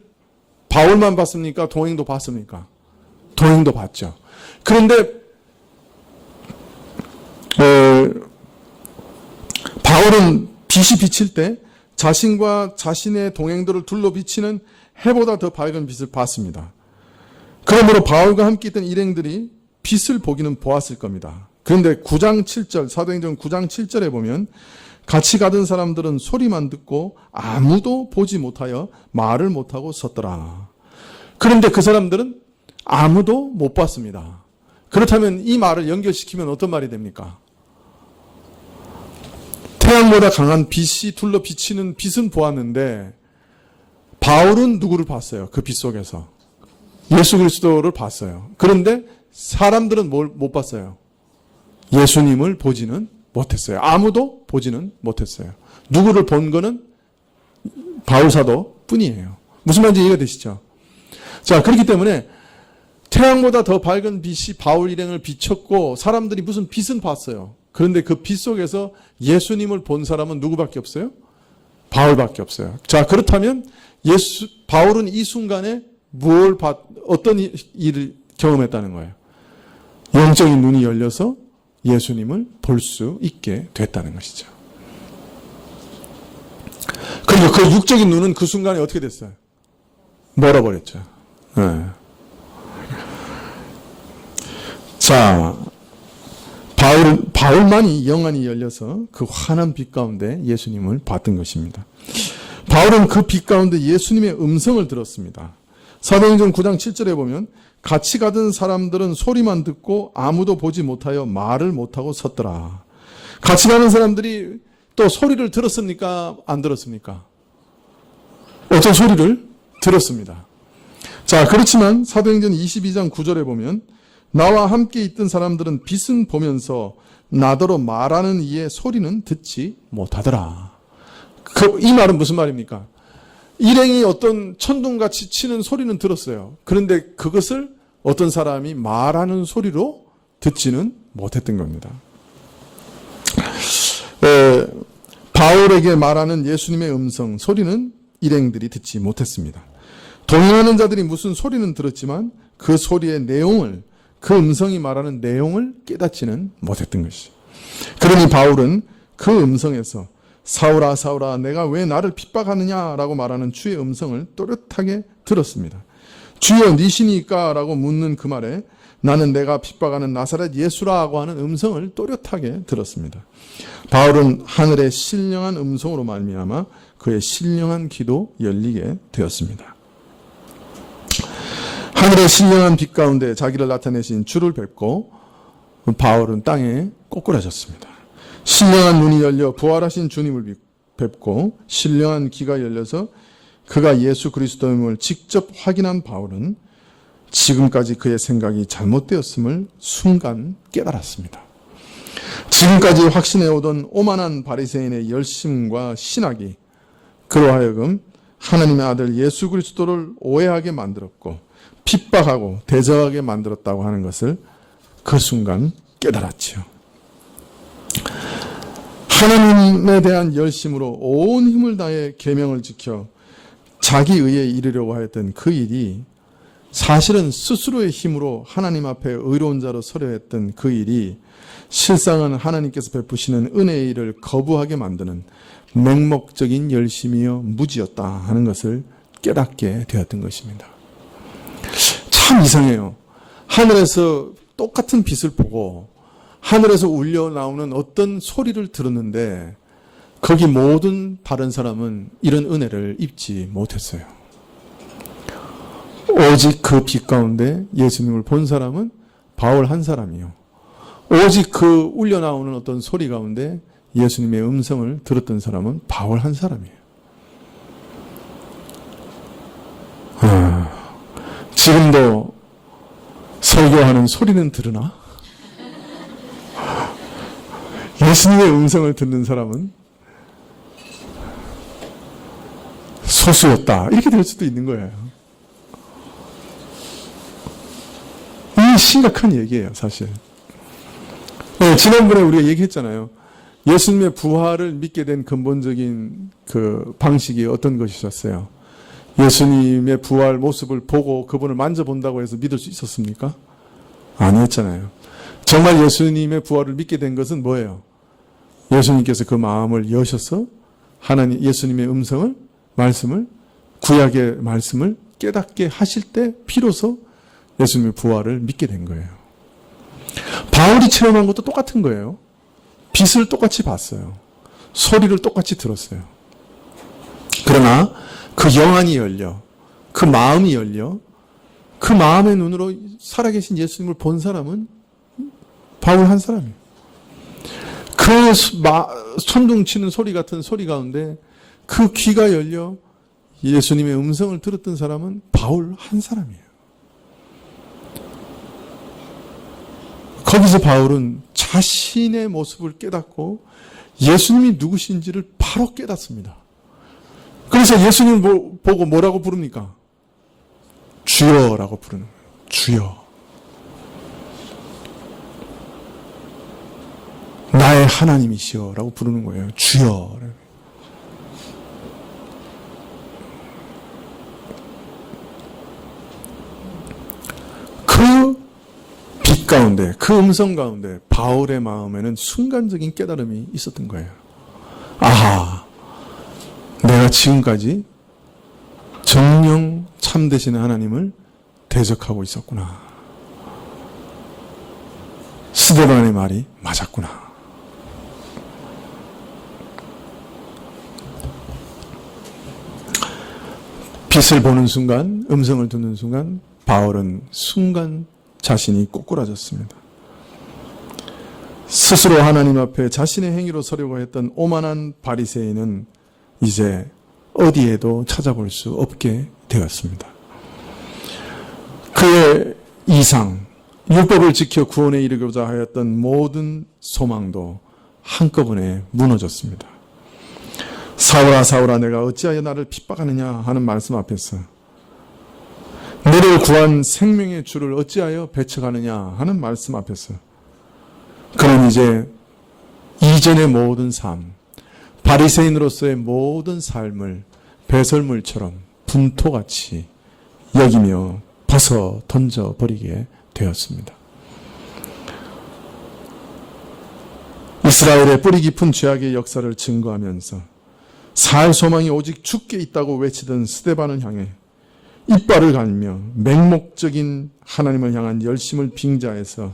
바울만 봤습니까? 동행도 봤습니까? 동행도 봤죠. 그런데 바울은 빛이 비칠 때 자신과 자신의 동행들을 둘러 비치는 해보다 더 밝은 빛을 봤습니다. 그러므로 바울과 함께 있던 일행들이 빛을 보기는 보았을 겁니다. 그런데 9장 7절, 사도행전 9장 7절에 보면 같이 가던 사람들은 소리만 듣고 아무도 보지 못하여 말을 못하고 섰더라. 그런데 그 사람들은 아무도 못 봤습니다. 그렇다면 이 말을 연결시키면 어떤 말이 됩니까? 태양보다 강한 빛이 둘러 비치는 빛은 보았는데 바울은 누구를 봤어요? 그 빛 속에서 예수 그리스도를 봤어요. 그런데 사람들은 뭘 못 봤어요? 예수님을 보지는 못했어요. 아무도 보지는 못했어요. 누구를 본 거는 바울 사도 뿐이에요. 무슨 말인지 이해가 되시죠? 자, 그렇기 때문에 태양보다 더 밝은 빛이 바울 일행을 비췄고 사람들이 무슨 빛은 봤어요. 그런데 그 빛 속에서 예수님을 본 사람은 누구밖에 없어요? 바울밖에 없어요. 자, 그렇다면 바울은 이 순간에 어떤 일을 경험했다는 거예요? 영적인 눈이 열려서 예수님을 볼 수 있게 됐다는 것이죠. 그리고 그 육적인 눈은 그 순간에 어떻게 됐어요? 멀어버렸죠. 네. 자, 바울만이 영안이 열려서 그 환한 빛 가운데 예수님을 봤던 것입니다. 바울은 그 빛 가운데 예수님의 음성을 들었습니다. 사도행전 9장 7절에 보면 같이 가던 사람들은 소리만 듣고 아무도 보지 못하여 말을 못하고 섰더라. 같이 가는 사람들이 또 소리를 들었습니까? 안 들었습니까? 어떤 소리를 들었습니다. 자, 그렇지만 사도행전 22장 9절에 보면 나와 함께 있던 사람들은 빛은 보면서 나더러 말하는 이의 소리는 듣지 못하더라. 이 말은 무슨 말입니까? 일행이 어떤 천둥같이 치는 소리는 들었어요. 그런데 그것을 어떤 사람이 말하는 소리로 듣지는 못했던 겁니다. 바울에게 말하는 예수님의 음성, 소리는 일행들이 듣지 못했습니다. 동행하는 자들이 무슨 소리는 들었지만 그 소리의 내용을, 그 음성이 말하는 내용을 깨닫지는 못했던 것이죠. 그러니 바울은 그 음성에서 사울아 사울아 내가 왜 나를 핍박하느냐라고 말하는 주의 음성을 또렷하게 들었습니다. 주여 니시니까? 라고 묻는 그 말에 나는 내가 핍박하는 나사렛 예수라고 하는 음성을 또렷하게 들었습니다. 바울은 하늘의 신령한 음성으로 말미암아 그의 신령한 귀도 열리게 되었습니다. 하늘의 신령한 빛 가운데 자기를 나타내신 주를 뵙고 바울은 땅에 꼬꾸라졌습니다. 신령한 눈이 열려 부활하신 주님을 뵙고 신령한 귀가 열려서 그가 예수 그리스도임을 직접 확인한 바울은 지금까지 그의 생각이 잘못되었음을 순간 깨달았습니다. 지금까지 확신해오던 오만한 바리새인의 열심과 신학이 그로 하여금 하나님의 아들 예수 그리스도를 오해하게 만들었고 핍박하고 대적하게 만들었다고 하는 것을 그 순간 깨달았지요. 하나님에 대한 열심으로 온 힘을 다해 계명을 지켜 자기 의에 이르려고 하였던 그 일이 사실은 스스로의 힘으로 하나님 앞에 의로운 자로 서려 했던 그 일이 실상은 하나님께서 베푸시는 은혜의 일을 거부하게 만드는 맹목적인 열심이요 무지였다 하는 것을 깨닫게 되었던 것입니다. 참 이상해요. 하늘에서 똑같은 빛을 보고 하늘에서 울려 나오는 어떤 소리를 들었는데 거기 모든 다른 사람은 이런 은혜를 입지 못했어요. 오직 그 빛 가운데 예수님을 본 사람은 바울 한 사람이요. 오직 그 울려 나오는 어떤 소리 가운데 예수님의 음성을 들었던 사람은 바울 한 사람이에요. 지금도 설교하는 소리는 들으나? 예수님의 음성을 듣는 사람은 소수였다. 이렇게 될 수도 있는 거예요. 이 심각한 얘기예요, 사실. 네, 지난번에 우리가 얘기했잖아요. 예수님의 부활을 믿게 된 근본적인 그 방식이 어떤 것이셨어요? 예수님의 부활 모습을 보고 그분을 만져본다고 해서 믿을 수 있었습니까? 아니었잖아요. 정말 예수님의 부활을 믿게 된 것은 뭐예요? 예수님께서 그 마음을 여셔서 하나님 예수님의 음성을 말씀을 구약의 말씀을 깨닫게 하실 때 비로소 예수님의 부활을 믿게 된 거예요. 바울이 체험한 것도 똑같은 거예요. 빛을 똑같이 봤어요. 소리를 똑같이 들었어요. 그러나 그 영안이 열려, 그 마음이 열려, 그 마음의 눈으로 살아계신 예수님을 본 사람은 바울 한 사람이에요. 그 천둥치는 소리 같은 소리 가운데 그 귀가 열려 예수님의 음성을 들었던 사람은 바울 한 사람이에요. 거기서 바울은 자신의 모습을 깨닫고 예수님이 누구신지를 바로 깨닫습니다. 그래서 예수님을 보고 뭐라고 부릅니까? 주여라고 부르는 거예요. 주여. 나의 하나님이시여 라고 부르는 거예요. 주여. 그 빛 가운데, 그 음성 가운데 바울의 마음에는 순간적인 깨달음이 있었던 거예요. 아하, 내가 지금까지 정령 참되시는 하나님을 대적하고 있었구나. 스데반의 말이 맞았구나. 빛을 보는 순간, 음성을 듣는 순간 바울은 순간 자신이 꼬꾸라졌습니다. 스스로 하나님 앞에 자신의 행위로 서려고 했던 오만한 바리새인은 이제 어디에도 찾아볼 수 없게 되었습니다. 그의 이상, 율법을 지켜 구원에 이르고자 하였던 모든 소망도 한꺼번에 무너졌습니다. 사울아 사울아 내가 어찌하여 나를 핍박하느냐 하는 말씀 앞에서 너를 구한 생명의 주를 어찌하여 배척하느냐 하는 말씀 앞에서 그는 이제 이전의 모든 삶, 바리새인으로서의 모든 삶을 배설물처럼 분토같이 여기며 벗어 던져버리게 되었습니다. 이스라엘의 뿌리 깊은 죄악의 역사를 증거하면서 살 소망이 오직 죽게 있다고 외치던 스데반을 향해 이빨을 갈며 맹목적인 하나님을 향한 열심을 빙자해서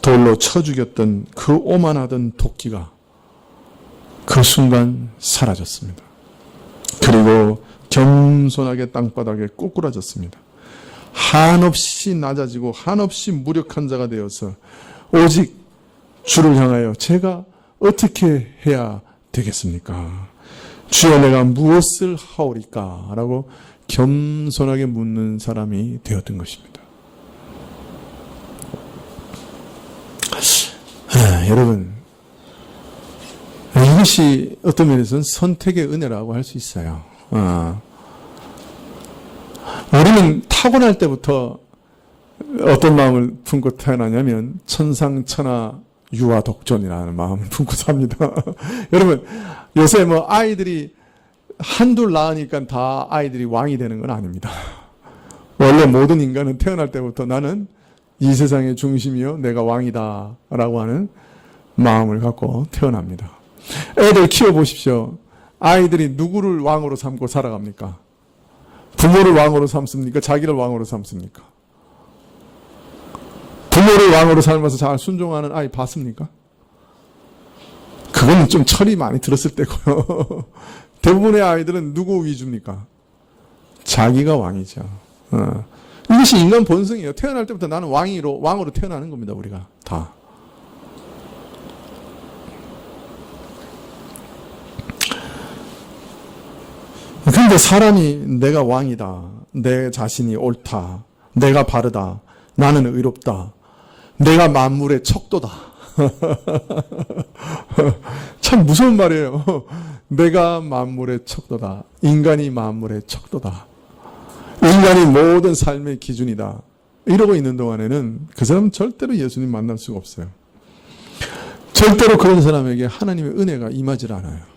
돌로 쳐 죽였던 그 오만하던 도끼가 그 순간 사라졌습니다. 그리고 겸손하게 땅바닥에 꼬꾸라졌습니다. 한없이 낮아지고 한없이 무력한 자가 되어서 오직 주를 향하여 제가 어떻게 해야 되겠습니까? 주여 내가 무엇을 하오리까? 라고 겸손하게 묻는 사람이 되었던 것입니다. 여러분, 이것이 어떤 면에서는 선택의 은혜라고 할 수 있어요. 우리는 타고날 때부터 어떤 마음을 품고 태어나냐면 천상천하 유아 독존이라는 마음을 품고 삽니다. 여러분, 요새 아이들이 한둘 낳으니까 다 아이들이 왕이 되는 건 아닙니다. 원래 모든 인간은 태어날 때부터 나는 이 세상의 중심이요 내가 왕이다 라고 하는 마음을 갖고 태어납니다. 애들 키워보십시오. 아이들이 누구를 왕으로 삼고 살아갑니까? 부모를 왕으로 삼습니까? 자기를 왕으로 삼습니까? 부모를 왕으로 삶아서 잘 순종하는 아이 봤습니까? 그건 좀 철이 많이 들었을 때고요. 대부분의 아이들은 누구 위주입니까? 자기가 왕이죠. 이것이 인간 본성이에요. 태어날 때부터 나는 왕으로 태어나는 겁니다. 우리가 다. 그런데 사람이 내가 왕이다. 내 자신이 옳다. 내가 바르다. 나는 의롭다. 내가 만물의 척도다. 참 무서운 말이에요. 내가 만물의 척도다. 인간이 만물의 척도다. 인간이 모든 삶의 기준이다. 이러고 있는 동안에는 그 사람은 절대로 예수님 만날 수가 없어요. 절대로 그런 사람에게 하나님의 은혜가 임하지 않아요.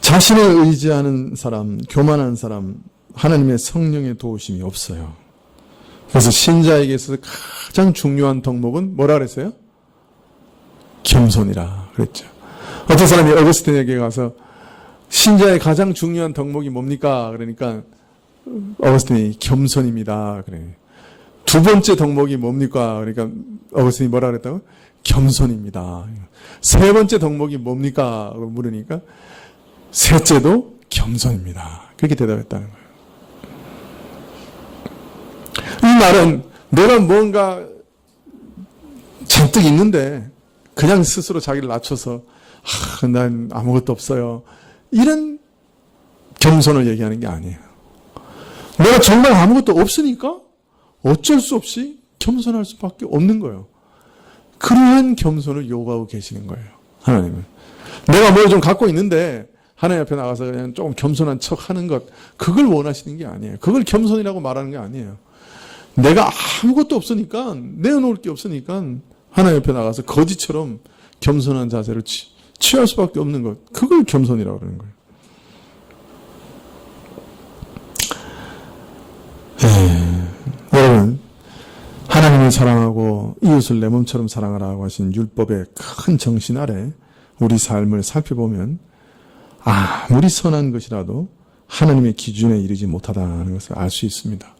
자신을 의지하는 사람, 교만한 사람, 하나님의 성령의 도우심이 없어요. 그래서 신자에게 있어서 가장 중요한 덕목은 뭐라 그랬어요? 겸손이라 그랬죠. 어떤 사람이 어거스틴에게 가서 신자의 가장 중요한 덕목이 뭡니까? 그러니까 어거스틴이 겸손입니다. 그래. 두 번째 덕목이 뭡니까? 그러니까 어거스틴이 뭐라 그랬다고? 겸손입니다. 세 번째 덕목이 뭡니까? 물으니까 셋째도 겸손입니다. 그렇게 대답했다는 거예요. 이 말은 내가 뭔가 잔뜩 있는데 그냥 스스로 자기를 낮춰서 난 아무것도 없어요. 이런 겸손을 얘기하는 게 아니에요. 내가 정말 아무것도 없으니까 어쩔 수 없이 겸손할 수밖에 없는 거예요. 그러한 겸손을 요구하고 계시는 거예요. 하나님은. 내가 뭘 좀 갖고 있는데 하나님 앞에 나가서 그냥 조금 겸손한 척 하는 것, 그걸 원하시는 게 아니에요. 그걸 겸손이라고 말하는 게 아니에요. 내가 아무것도 없으니까, 내어놓을 게 없으니까 하나님 앞에 나가서 거지처럼 겸손한 자세를 취할 수밖에 없는 것, 그걸 겸손이라고 그러는 거예요. 여러분, 하나님을 사랑하고 이웃을 내 몸처럼 사랑하라고 하신 율법의 큰 정신 아래 우리 삶을 살펴보면 아무리 선한 것이라도 하나님의 기준에 이르지 못하다는 것을 알 수 있습니다.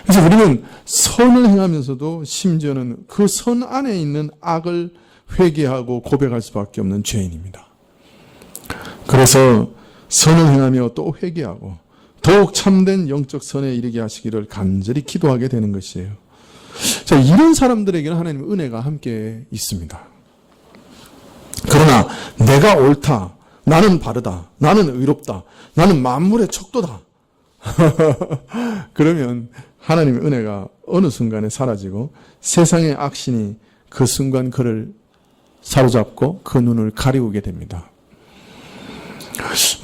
그래서 우리는 선을 행하면서도 심지어는 그 선 안에 있는 악을 회개하고 고백할 수밖에 없는 죄인입니다. 그래서 선을 행하며 또 회개하고 더욱 참된 영적 선에 이르게 하시기를 간절히 기도하게 되는 것이에요. 자, 이런 사람들에게는 하나님의 은혜가 함께 있습니다. 그러나 내가 옳다, 나는 바르다, 나는 의롭다, 나는 만물의 척도다. 그러면 하나님의 은혜가 어느 순간에 사라지고 세상의 악신이 그 순간 그를 사로잡고 그 눈을 가리우게 됩니다.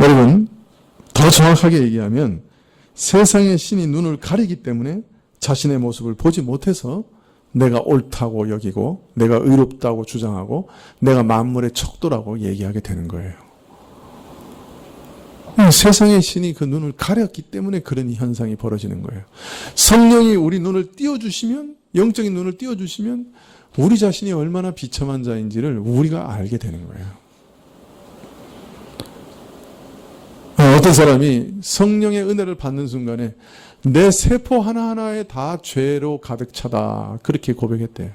여러분, 더 정확하게 얘기하면 세상의 신이 눈을 가리기 때문에 자신의 모습을 보지 못해서 내가 옳다고 여기고 내가 의롭다고 주장하고 내가 만물의 척도라고 얘기하게 되는 거예요. 세상의 신이 그 눈을 가렸기 때문에 그런 현상이 벌어지는 거예요. 성령이 우리 눈을 띄워주시면, 영적인 눈을 띄워주시면 우리 자신이 얼마나 비참한 자인지를 우리가 알게 되는 거예요. 어떤 사람이 성령의 은혜를 받는 순간에 내 세포 하나하나에 다 죄로 가득 차다, 그렇게 고백했대요.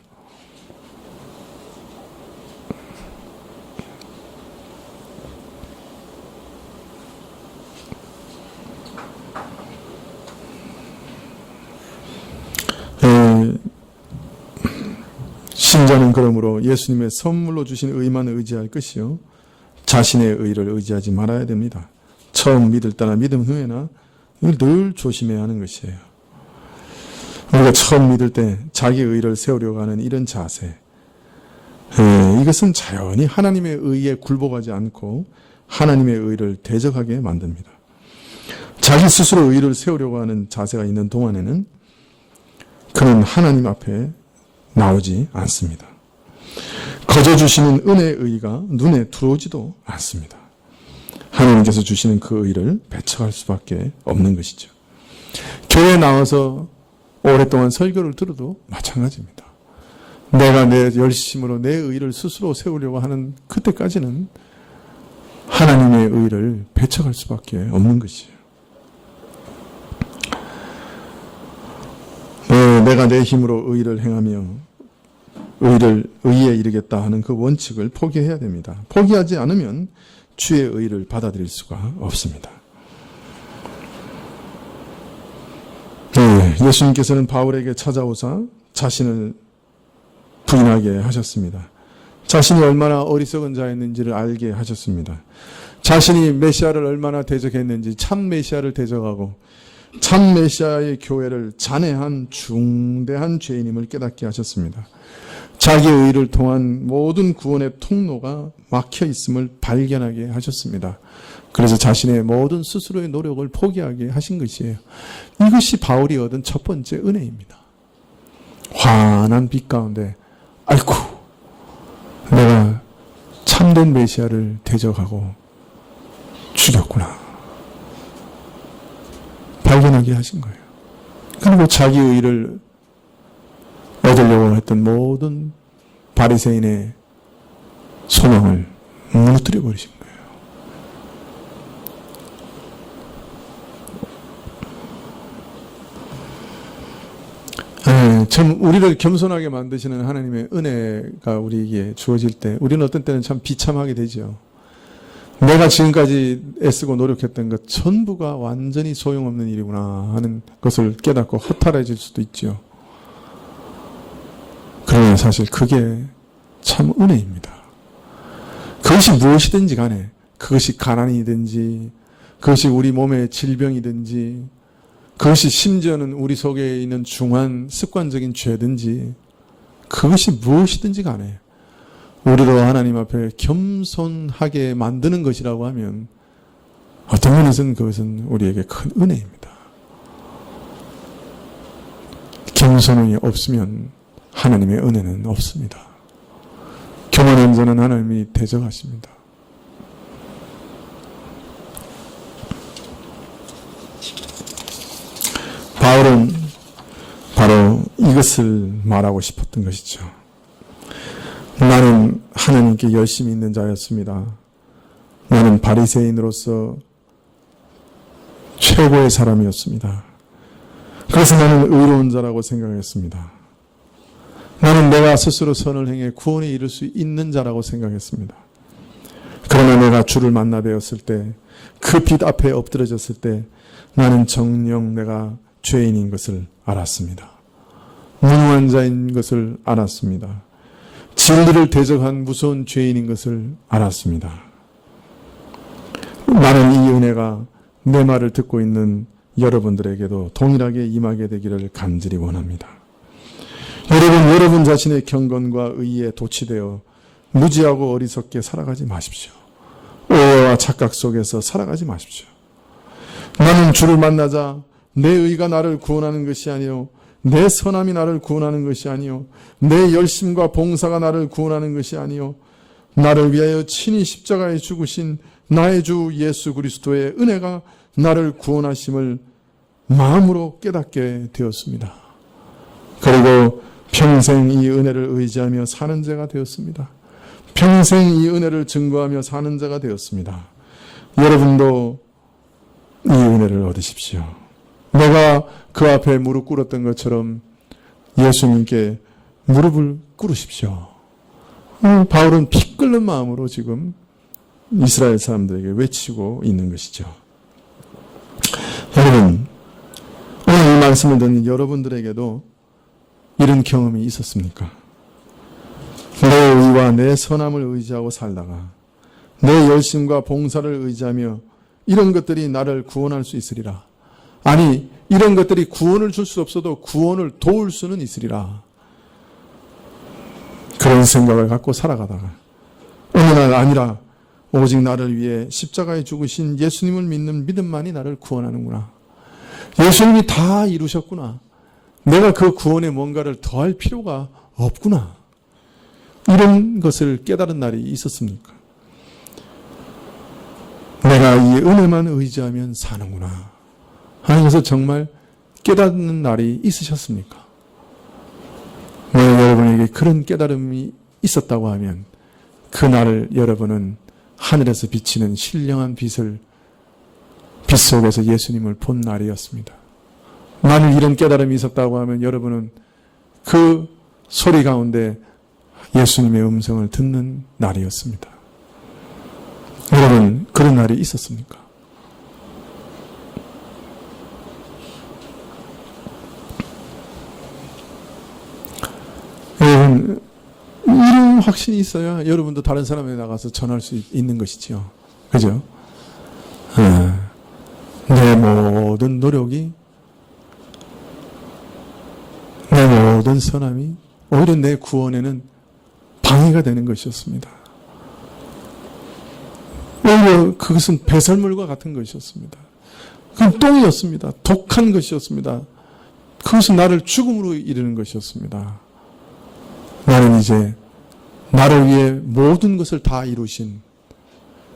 신자는 그러므로 예수님의 선물로 주신 의만 의지할 것이요 자신의 의를 의지하지 말아야 됩니다. 처음 믿을 때나 믿음 후에나 이걸 늘 조심해야 하는 것이에요. 우리가 처음 믿을 때 자기 의를 세우려고 하는 이런 자세, 이것은 자연히 하나님의 의에 굴복하지 않고 하나님의 의를 대적하게 만듭니다. 자기 스스로 의를 세우려고 하는 자세가 있는 동안에는 그는 하나님 앞에 나오지 않습니다. 거저 주시는 은혜의 의가 눈에 들어오지도 않습니다. 하나님께서 주시는 그 의를 배척할 수밖에 없는 것이죠. 교회에 나와서 오랫동안 설교를 들어도 마찬가지입니다. 내가 내 열심으로 내 의를 스스로 세우려고 하는 그때까지는 하나님의 의를 배척할 수밖에 없는 것이에요. 내가 내 힘으로 의를 행하며 의에 이르겠다 하는 그 원칙을 포기해야 됩니다. 포기하지 않으면 주의 의를 받아들일 수가 없습니다. 예수님께서는 바울에게 찾아오사 자신을 부인하게 하셨습니다. 자신이 얼마나 어리석은 자였는지를 알게 하셨습니다. 자신이 메시아를 얼마나 대적했는지, 참 메시아를 대적하고 참 메시아의 교회를 잔해한 중대한 죄인임을 깨닫게 하셨습니다. 자기의 의를 통한 모든 구원의 통로가 막혀 있음을 발견하게 하셨습니다. 그래서 자신의 모든 스스로의 노력을 포기하게 하신 것이에요. 이것이 바울이 얻은 첫 번째 은혜입니다. 환한 빛 가운데 아이고, 내가 참된 메시아를 대적하고 죽였구나, 발견하게 하신 거예요. 그리고 자기 의를 얻으려고 했던 모든 바리새인의 소망을 무너뜨려 버리신 거예요. 참 우리를 겸손하게 만드시는 하나님의 은혜가 우리에게 주어질 때 우리는 어떤 때는 참 비참하게 되죠. 내가 지금까지 애쓰고 노력했던 것 전부가 완전히 소용없는 일이구나 하는 것을 깨닫고 허탈해질 수도 있죠. 그러나 사실 그게 참 은혜입니다. 그것이 무엇이든지 간에, 그것이 가난이든지 그것이 우리 몸의 질병이든지 그것이 심지어는 우리 속에 있는 중한 습관적인 죄든지 그것이 무엇이든지 간에 우리로 하나님 앞에 겸손하게 만드는 것이라고 하면 어떤 면에서는 그것은 우리에게 큰 은혜입니다. 겸손이 없으면 하나님의 은혜는 없습니다. 교만한 자는 하나님이 대적하십니다. 바울은 바로 이것을 말하고 싶었던 것이죠. 나는 하나님께 열심히 있는 자였습니다. 나는 바리새인으로서 최고의 사람이었습니다. 그래서 나는 의로운 자라고 생각했습니다. 나는 내가 스스로 선을 행해 구원에 이를 수 있는 자라고 생각했습니다. 그러나 내가 주를 만나 뵈었을 때, 그 빛 앞에 엎드려졌을 때 나는 정녕 내가 죄인인 것을 알았습니다. 무능한 자인 것을 알았습니다. 진리를 대적한 무서운 죄인인 것을 알았습니다. 나는 이 은혜가 내 말을 듣고 있는 여러분들에게도 동일하게 임하게 되기를 간절히 원합니다. 여러분 자신의 경건과 의에 도취되어 무지하고 어리석게 살아가지 마십시오. 오해와 착각 속에서 살아가지 마십시오. 나는 주를 만나자 내 의가 나를 구원하는 것이 아니요 내 선함이 나를 구원하는 것이 아니요 내 열심과 봉사가 나를 구원하는 것이 아니요 나를 위하여 친히 십자가에 죽으신 나의 주 예수 그리스도의 은혜가 나를 구원하심을 마음으로 깨닫게 되었습니다. 그리고 평생 이 은혜를 의지하며 사는 자가 되었습니다. 평생 이 은혜를 증거하며 사는 자가 되었습니다. 여러분도 이 은혜를 얻으십시오. 내가 그 앞에 무릎 꿇었던 것처럼 예수님께 무릎을 꿇으십시오. 바울은 피 끓는 마음으로 지금 이스라엘 사람들에게 외치고 있는 것이죠. 여러분, 오늘 이 말씀을 듣는 여러분들에게도 이런 경험이 있었습니까? 내 의와 내 선함을 의지하고 살다가 내 열심과 봉사를 의지하며 이런 것들이 나를 구원할 수 있으리라. 아니, 이런 것들이 구원을 줄 수 없어도 구원을 도울 수는 있으리라. 그런 생각을 갖고 살아가다가 어느 날 아니라 오직 나를 위해 십자가에 죽으신 예수님을 믿는 믿음만이 나를 구원하는구나. 예수님이 다 이루셨구나. 내가 그 구원에 뭔가를 더할 필요가 없구나. 이런 것을 깨달은 날이 있었습니까? 내가 이 은혜만 의지하면 사는구나 하는 것을 정말 깨닫는 날이 있으셨습니까? 만약 여러분에게 그런 깨달음이 있었다고 하면 그 날을 여러분은 하늘에서 비치는 신령한 빛 속에서 예수님을 본 날이었습니다. 만일 이런 깨달음이 있었다고 하면 여러분은 그 소리 가운데 예수님의 음성을 듣는 날이었습니다. 여러분, 그런 날이 있었습니까? 여러분, 이런 확신이 있어야 여러분도 다른 사람에 나가서 전할 수 있는 것이죠. 그죠? 내 모든 노력이, 내 모든 선함이 오히려 내 구원에는 방해가 되는 것이었습니다. 오히려 그것은 배설물과 같은 것이었습니다. 그건 똥이었습니다. 독한 것이었습니다. 그것은 나를 죽음으로 이르는 것이었습니다. 나는 이제 나를 위해 모든 것을 다 이루신,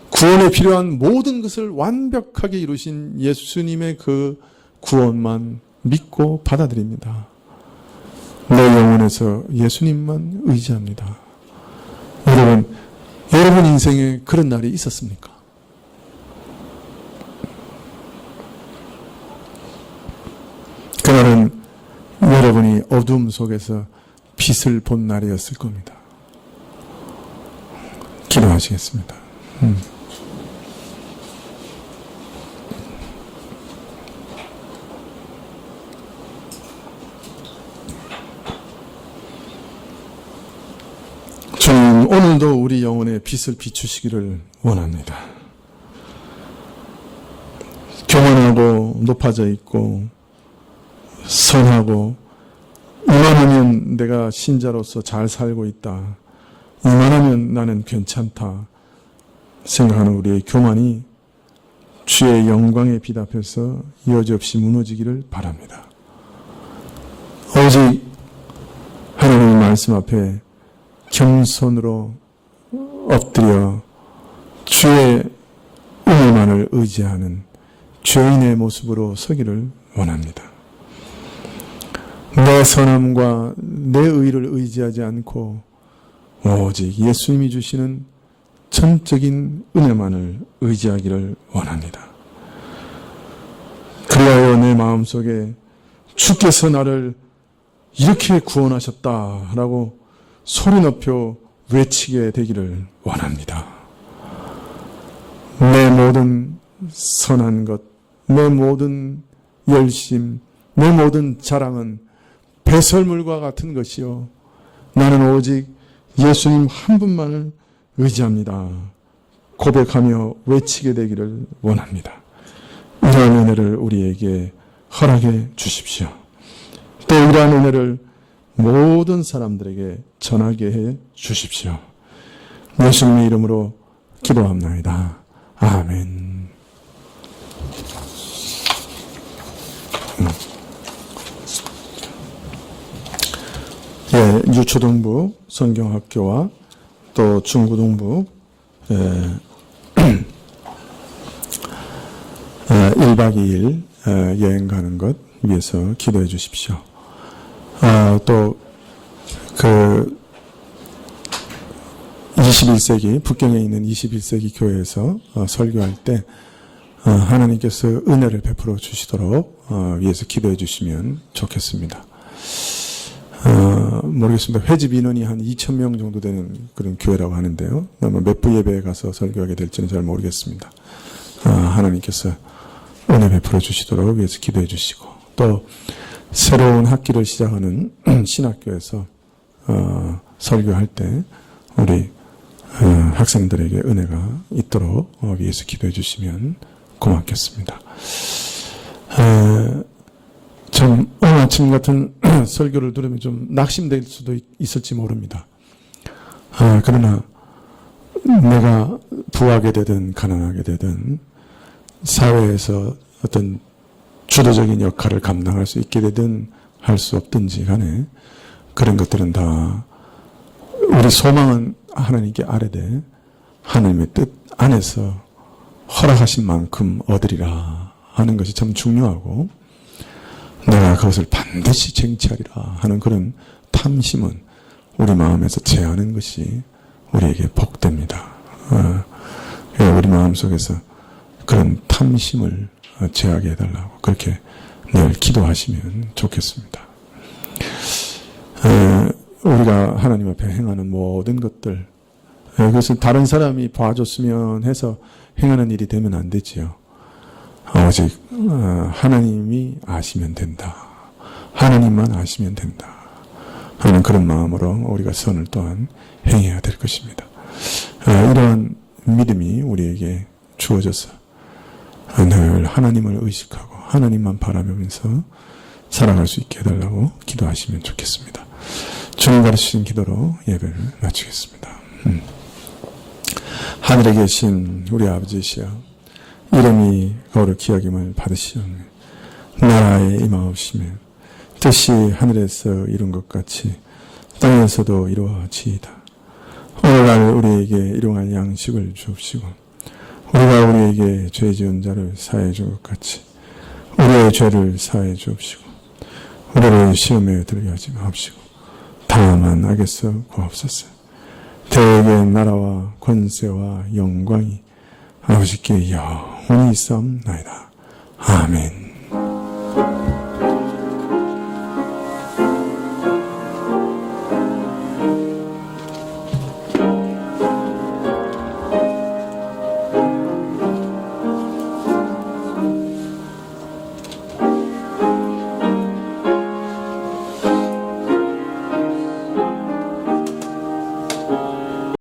구원에 필요한 모든 것을 완벽하게 이루신 예수님의 그 구원만 믿고 받아들입니다. 내 영혼에서 예수님만 의지합니다. 여러분 인생에 그런 날이 있었습니까? 그날은 여러분이 어둠 속에서 빛을 본 날이었을 겁니다. 기도하시겠습니다. 주님, 오늘도 우리 영혼에 빛을 비추시기를 원합니다. 교만하고 높아져 있고 선하고 이만하면 내가 신자로서 잘 살고 있다, 이만하면 나는 괜찮다 생각하는 우리의 교만이 주의 영광의 빛 앞에서 여지없이 무너지기를 바랍니다. 오직 하나님의 말씀 앞에 겸손으로 엎드려 주의 은혜만을 의지하는 죄인의 모습으로 서기를 원합니다. 내 선함과 내 의를 의지하지 않고 오직 예수님이 주시는 전적인 은혜만을 의지하기를 원합니다. 그리하여 내 마음속에 주께서 나를 이렇게 구원하셨다라고 소리 높여 외치게 되기를 원합니다. 내 모든 선한 것, 내 모든 열심, 내 모든 자랑은 배설물과 같은 것이요, 나는 오직 예수님 한 분만을 의지합니다 고백하며 외치게 되기를 원합니다. 이러한 은혜를 우리에게 허락해 주십시오. 또 이러한 은혜를 모든 사람들에게 전하게 해 주십시오. 예수님의 이름으로 기도합나이다. 아멘. 유초등부 성경학교와 또 중고등부 1박 2일 여행 가는 것 위해서 기도해 주십시오. 또 21세기 북경에 있는 21세기 교회에서 설교할 때 하나님께서 은혜를 베풀어 주시도록 위해서 기도해 주시면 좋겠습니다. 모르겠습니다. 회집 인원이 한 2,000명 정도 되는 그런 교회라고 하는데요. 몇 부 예배에 가서 설교하게 될지는 잘 모르겠습니다. 하나님께서 은혜 베풀어 주시도록 위해서 기도해 주시고, 또 새로운 학기를 시작하는 신학교에서 설교할 때 우리 학생들에게 은혜가 있도록 위해서 기도해 주시면 고맙겠습니다. 참 오늘 아침 같은 설교를 들으면 좀 낙심될 수도 있을지 모릅니다. 그러나 내가 부하게 되든 가난하게 되든 사회에서 어떤 주도적인 역할을 감당할 수 있게 되든 할 수 없든지 간에 그런 것들은 다 우리 소망은 하나님께 아뢰되 하나님의 뜻 안에서 허락하신 만큼 얻으리라 하는 것이 참 중요하고, 내가 그것을 반드시 쟁취하리라 하는 그런 탐심은 우리 마음에서 제하는 것이 우리에게 복됩니다. 우리 마음속에서 그런 탐심을 제하게 해달라고 그렇게 늘 기도하시면 좋겠습니다. 우리가 하나님 앞에 행하는 모든 것들, 그것을 다른 사람이 봐줬으면 해서 행하는 일이 되면 안 되지요. 오직 하나님이 아시면 된다, 하나님만 아시면 된다 하는 그런 마음으로 우리가 선을 또한 행해야 될 것입니다. 이러한 믿음이 우리에게 주어져서 늘 하나님을 의식하고 하나님만 바라보면서 살아갈 수 있게 해달라고 기도하시면 좋겠습니다. 주님 가르치신 기도로 예배를 마치겠습니다. 하늘에 계신 우리 아버지시여, 이름이 거룩히 여김을 받으시오며 나라에 임하옵시며 뜻이 하늘에서 이룬 것 같이 땅에서도 이루어지이다. 오늘날 우리에게 일용할 양식을 주옵시고, 우리가 우리에게 죄 지은 자를 사해 줄 것 같이 우리의 죄를 사해 주옵시고, 우리를 시험에 들게 하지 마옵시고 다만 악에서 구하옵소서. 대개 나라와 권세와 영광이 아버지께 영원히 있사옵나이다. 아멘.